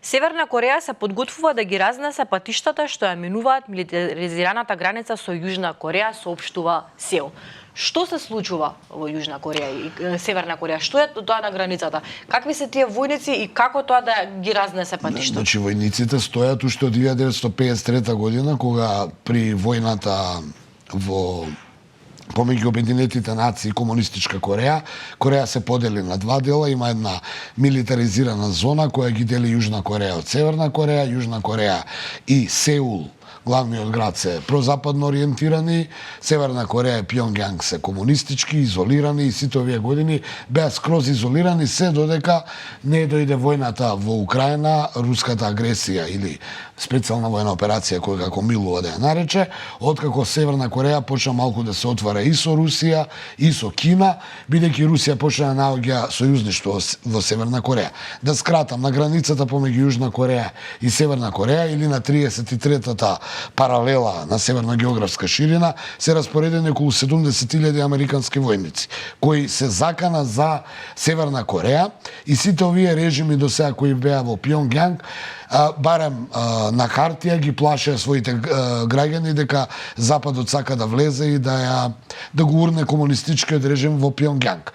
Северна Кореја се подготвува да ги разнесе патиштата што ја минуваат милитаризираната граница со Јужна Кореја, соопштува Сеул. Што се случува во Јужна Кореја и Северна Кореја? Што е тоа на границата? Какви се тие војници и како тоа да ги разнесе патиштата? Значи, војниците стојат уште од 1953 година, кога при војната помеѓу Обединетите нации и Комунистичка Кореја, Кореја се подели на два дела, има една милитаризирана зона која ги дели Јужна Кореја од Северна Кореја, Јужна Кореја и Сеул, главниот град, се прозападно ориентирани, Северна Кореја и Пјонгјанг се комунистички, изолирани и сите овие години беа скроз изолирани се додека не дојде војната во Украина, руската агресија или специјална војна операција која како милува да ја нарече, откако Северна Кореја почна малку да се отвара и со Русија и со Кина, бидејќи Русија почна да наоѓа сојузништво во Северна Кореја. Да скратам, на границата помеѓу Јужна Кореја и Северна Кореја или на 33-та паралела на северна географска ширина се распоредени околу 70.000 американски војници кои се закана за Северна Кореја и сите овие режими до сега кои беа во Пјонгјанг барем на хартија ги плашеа своите граѓани дека Западот сака да влезе и да го урне комунистичкиот режим во Пјонгјанг.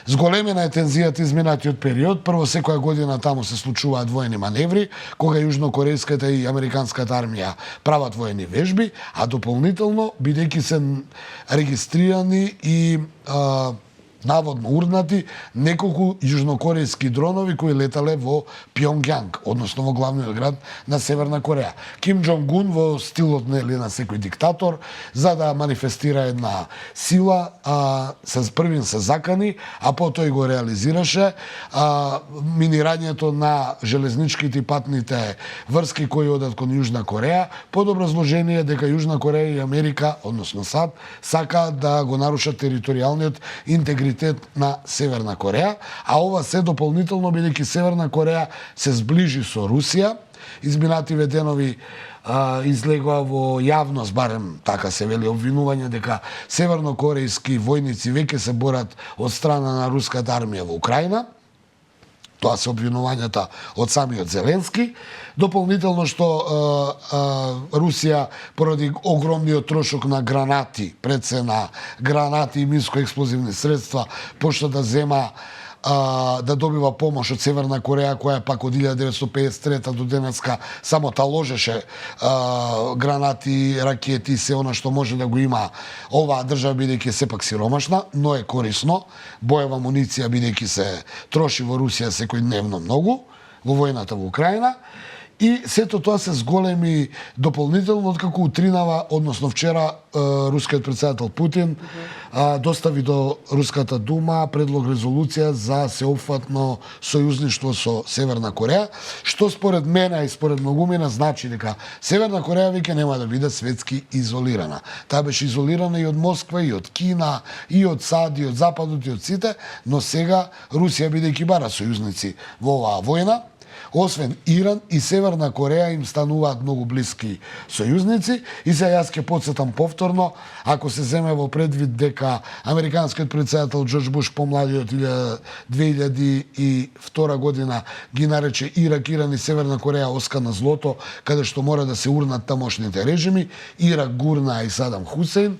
Зголемена е тензијата изминатиот период. Прво, секоја година таму се случуваат воени маневри, кога јужнокорејската и американската армија прават воени вежби, а дополнително, бидејќи се регистрирани и наводно урнати неколку јужнокорејски дронови кои летале во Пјонгјанг, односно во главниот град на Северна Кореја. Ким Џонг Ун во стилот на секој диктатор, за да манифестира една сила, првин се закани, а потоа и го реализираше минирањето на железничките и патните врски кои одат кон Јужна Кореја, под образложение дека Јужна Кореја и Америка, односно САД, сакаат да го нарушат територијалниот интегритет на Северна Кореја, а ова се дополнително бидејќи Северна Кореја се сближи со Русија. Изминативе денови излегува во јавност, барем така се вели, обвинување дека севернокорејски војници веќе се борат од страна на руската армија во Украина. Тоа се обвинувањата од самиот Зеленски. Дополнително што Русија поради огромниот трошок на гранати, прецена гранати и минско-експлозивни средства, почна да зема да добива помош од Северна Кореја, која пак од 1953 до денеска само таложеше гранати, ракети и се она што може да го има оваа држава, бидејќи е сепак сиромашна, но е корисно. Боева муниција, бидејќи се троши во Русија секојдневно многу, во војната во Украина. И сето тоа се зголеми дополнително, откако утринава, односно вчера, рускиот председател Путин достави до Руската дума предлог резолуција за сеопфатно сојузништво со Северна Кореја, што според мене и според многумина значи дека Северна Кореја веќе нема да биде светски изолирана. Таа беше изолирана и од Москва, и од Кина, и од САД, и од Западот, и од сите, но сега Русија, бидејќи бара сојузници во оваа војна, освен Иран и Северна Кореја им стануваат многу блиски сојузници. И сега јас ќе потсетам повторно, ако се земе во предвид дека американскиот председател Џорџ Буш помладиот 2002 година ги нарече Ирак, Иран и Северна Кореја оска на злото, каде што мора да се урнат тамошните режими. Ирак гурна и Садам Хусейн,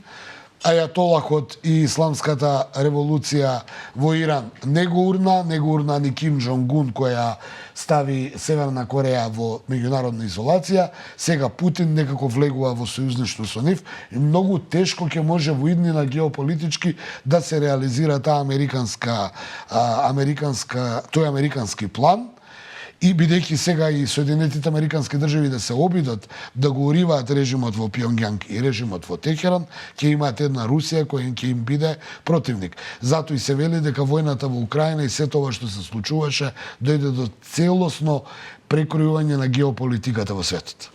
Ајатолахот и исламската револуција во Иран не го урна ни Ким Џонг Ун, која стави Северна Кореја во меѓународна изолација. Сега Путин некако влегува во сојузништво со нив и многу тешко ќе може во иднина геополитички да се реализира тој американски план. И бидејќи сега и Соединетите американски држави да се обидат да го уриваат режимот во Пјонгјанг и режимот во Техеран, ќе имаат една Русија која ќе им биде противник. Затоа и се вели дека војната во Украина и сето ова што се случуваше дојде до целосно прекројување на геополитиката во светот.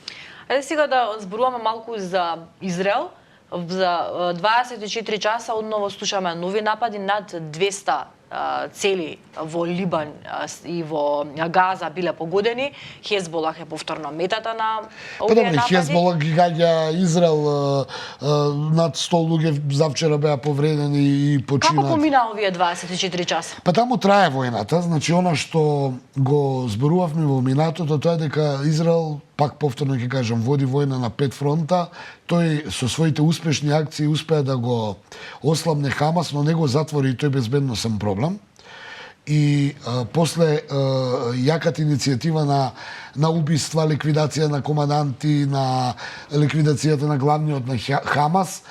Ајде сега да зборуваме малку за Израел. За 24 часа одново слушаме нови напади, над 200 цели во Либан и во Газа биле погодени, Хезболах е повторно метата на Па овие добре, напади. Хезболах ги гаѓа Израел, над 100 луѓе завчера беа повредени и починат. Како помина овие 24 часа? Па таму трае војната, значи она што го зборувавме во минатото, тоа е дека Израел, пак повторно ќе кажам, води војна на 5 фронта. Тој со своите успешни акции успеа да го ослабне Хамас, но не го затвори и тој безбедносен проблем. И после јаката иницијатива на убиства, ликвидација на команданти, на ликвидацијата на главниот на Хамас,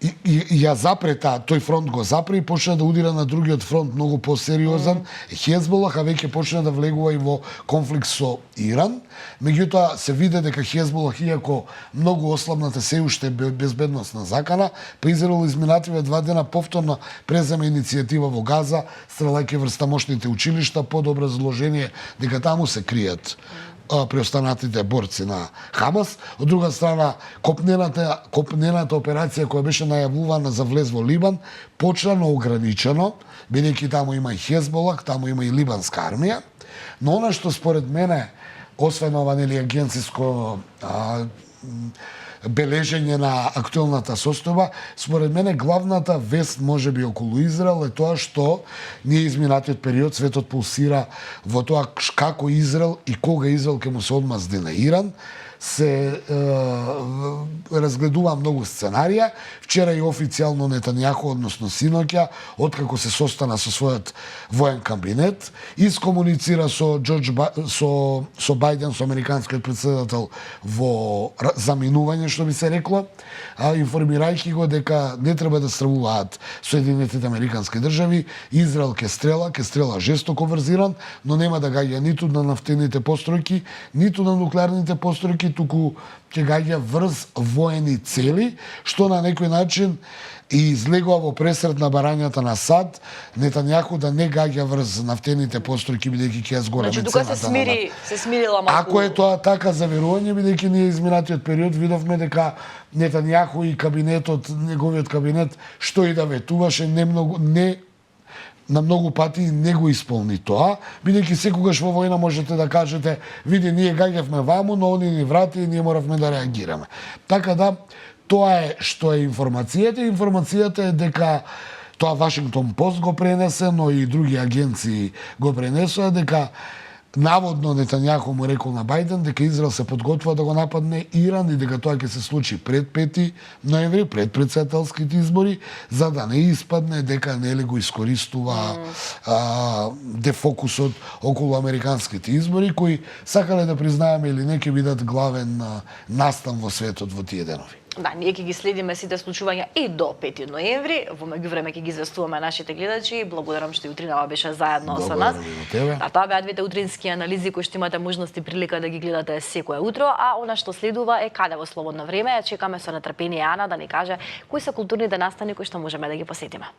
и ја запрета, тој фронт го запре и почна да удира на другиот фронт многу посериозен. Хезболах веќе почна да влегува и во конфликт со Иран. Меѓутоа се виде дека Хезболах, иако многу ослабната, се уште безбедносна закана, па Израел изминативе 2 дена повторно презема иницијатива во Газа, стрелајќи врз тамошните училишта, под образложение дека таму се кријат преостанатите борци на Хамас. Од друга страна, копнената операција која беше најавувана за влез во Либан, почна ограничено, бидејќи таму има и Хезболах, таму има и либанска армија. Но она што според мене, освен ова агенциско бележење на актуелната состојба, според мене главната вест можеби околу Израел е тоа што ние изминатиот период светот пулсира во тоа како Израел и кога Израел ќе му се одмазди на Иран. Се разгледува многу сценарија. Вчера и официјално Нетањаху, односно синоќа, откако се состана со својот воен кабинет, искомуницира со Бајден, со американскиот претседател во заминување, што би се рекло, информирајќи го дека не треба да стравуваат Соединетите американски држави, Израел ќе стрела жестоко врз Иран, но нема да гаѓа ниту на нафтените постројки, ниту на нуклеарните постројки, туку ќе гаѓа врз воени цели, што на некој начин и излегува во пресред на барањата на САД, Нетањаху да не гаѓа врз нафтените постројки, бидејќи ќе ја згореме цената. Значи, тука се смирила малку. Ако е тоа така за верување, бидејќи ние изминатиот период видовме дека Нетањаху и кабинетот, неговиот кабинет, што и да ветуваше, на многу пати не го исполни тоа, бидејќи секогаш во војна можете да кажете, види, ние гаѓавме ваму, но они ни врати и ние моравме да реагираме. Така да, тоа е што е информацијата. Информацијата е дека тоа Вашингтон Пост го пренесе, но и други агенции го пренесоа, дека наводно Нетањаху му рекол на Бајден дека Израел се подготвува да го нападне Иран и дека тоа ќе се случи пред 5 ноември, пред претседателските избори, за да не испадне дека нели го искористува дефокусот околу американските избори, кои, сакале да признаеме или не, ќе бидат главен настан во светот во тие денови. Да, ние ќе ги следиме сите случувања и до 5 ноември. Во меѓувреме ќе ги известуваме нашите гледачи. Благодарам што и утринава беше заедно со нас. Да, тоа беа двете утрински анализи кои што имате можност и прилика да ги гледате секое утро, а она што следува е Каде во слободно време. Чекаме со нетрпение Ана да ни каже кои се културните настани кои што можеме да ги посетиме.